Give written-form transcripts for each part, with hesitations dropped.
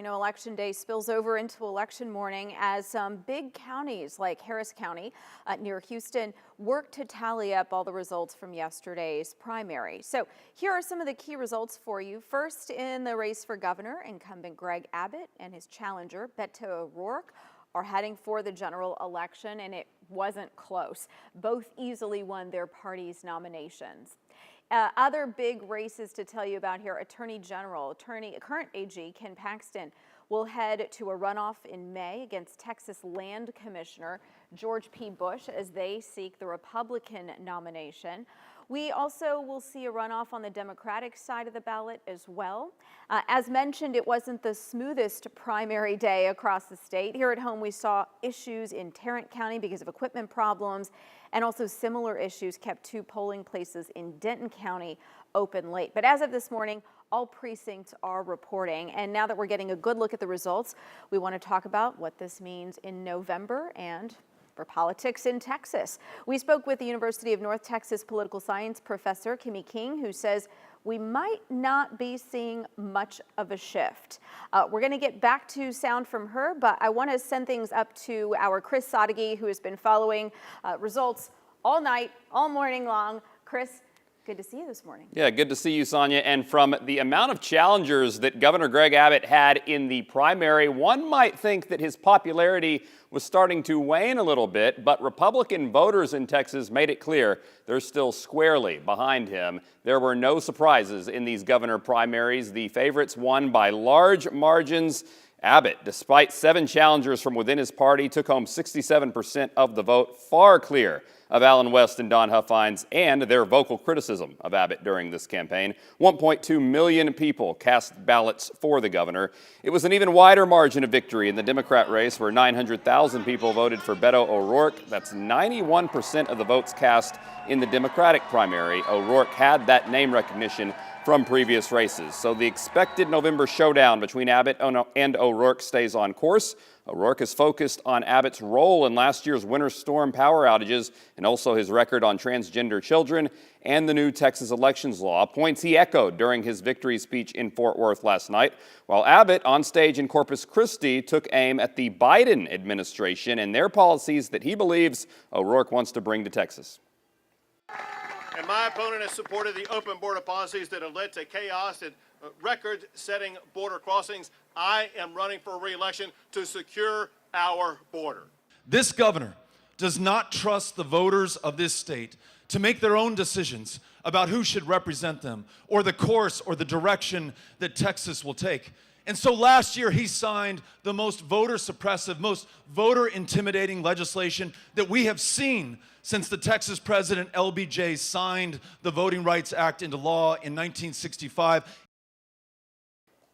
You know, Election Day spills over into election morning as some big counties like Harris County near Houston work to tally up all the results from yesterday's primary. So here are some of the key results for you. First, in the race for governor, incumbent Greg Abbott and his challenger, Beto O'Rourke, are heading for the general election, and it wasn't close. Both easily won their party's nominations. Other big races to tell you about here: Attorney General, current AG Ken Paxton will head to a runoff in May against Texas Land Commissioner George P. Bush as they seek the Republican nomination. We also will see a runoff on the Democratic side of the ballot as well. As mentioned, it wasn't the smoothest primary day across the state. Here at home, we saw issues in Tarrant County because of equipment problems, and also similar issues kept two polling places in Denton County open late. But as of this morning, all precincts are reporting. And now that we're getting a good look at the results, we want to talk about what this means in November and for politics in Texas. We spoke with the University of North Texas political science professor Kimmy King, who says we might not be seeing much of a shift. We're going to get back to sound from her, but I want to send things up to our Chris Sadeghi, who has been following results all night, all morning long. Chris, good to see you this morning. Yeah, good to see you, Sonia. And from the amount of challengers that Governor Greg Abbott had in the primary, one might think that his popularity was starting to wane a little bit, but Republican voters in Texas made it clear they're still squarely behind him. There were no surprises in these governor primaries. The favorites won by large margins. Abbott, despite 7 challengers from within his party, took home 67% of the vote, far clear of Allen West and Don Huffines and their vocal criticism of Abbott during this campaign. 1.2 million people cast ballots for the governor. It was an even wider margin of victory in the Democrat race, where 900,000 people voted for Beto O'Rourke. That's 91% of the votes cast in the Democratic primary. O'Rourke had that name recognition from previous races. So the expected November showdown between Abbott and O'Rourke stays on course. O'Rourke is focused on Abbott's role in last year's winter storm power outages and also his record on transgender children and the new Texas elections law, points he echoed during his victory speech in Fort Worth last night, while Abbott on stage in Corpus Christi took aim at the Biden administration and their policies that he believes O'Rourke wants to bring to Texas. And my opponent has supported the open border policies that have led to chaos and record-setting border crossings. I am running for re-election to secure our border. This governor does not trust the voters of this state to make their own decisions about who should represent them or the course or the direction that Texas will take. And so last year he signed the most voter suppressive, most voter intimidating legislation that we have seen since the Texas president LBJ signed the Voting Rights Act into law in 1965.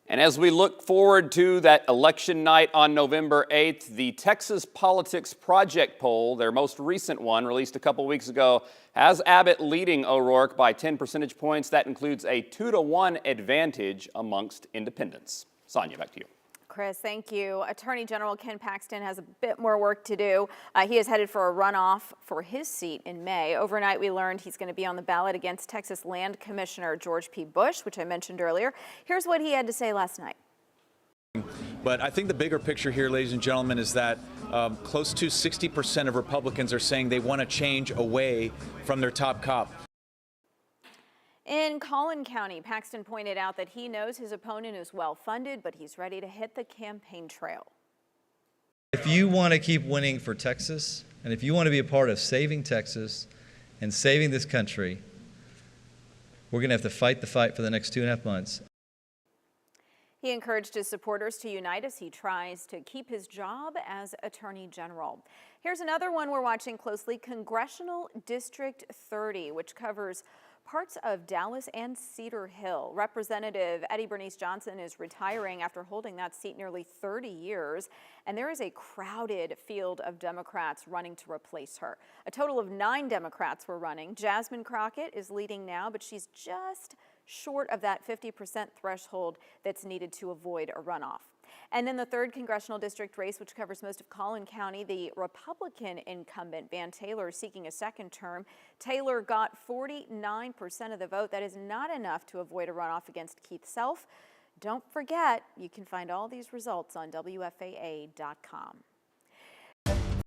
And as we look forward to that election night on November 8th, the Texas Politics Project poll, their most recent one, released a couple weeks ago, has Abbott leading O'Rourke by 10 percentage points. That includes a 2-to-1 advantage amongst independents. Sonia, back to you. Chris, thank you. Attorney General Ken Paxton has a bit more work to do. He is headed for a runoff for his seat in May. Overnight, we learned he's going to be on the ballot against Texas Land Commissioner George P. Bush, which I mentioned earlier. Here's what he had to say last night. But I think the bigger picture here, ladies and gentlemen, is that close to 60% of Republicans are saying they want to change away from their top cop. In Collin County, Paxton pointed out that he knows his opponent is well-funded, but he's ready to hit the campaign trail. If you want to keep winning for Texas, and if you want to be a part of saving Texas and saving this country, we're going to have to fight the fight for the next 2.5 months. He encouraged his supporters to unite as he tries to keep his job as Attorney General. Here's another one we're watching closely: Congressional District 30, which covers parts of Dallas and Cedar Hill. Representative Eddie Bernice Johnson is retiring after holding that seat nearly 30 years, and there is a crowded field of Democrats running to replace her. A total of 9 Democrats were running. Jasmine Crockett is leading now, but she's just short of that 50% threshold that's needed to avoid a runoff. And in the 3rd congressional district race, which covers most of Collin County, the Republican incumbent Van Taylor is seeking a second term. Taylor got 49% of the vote. That is not enough to avoid a runoff against Keith Self. Don't forget, you can find all these results on WFAA.com.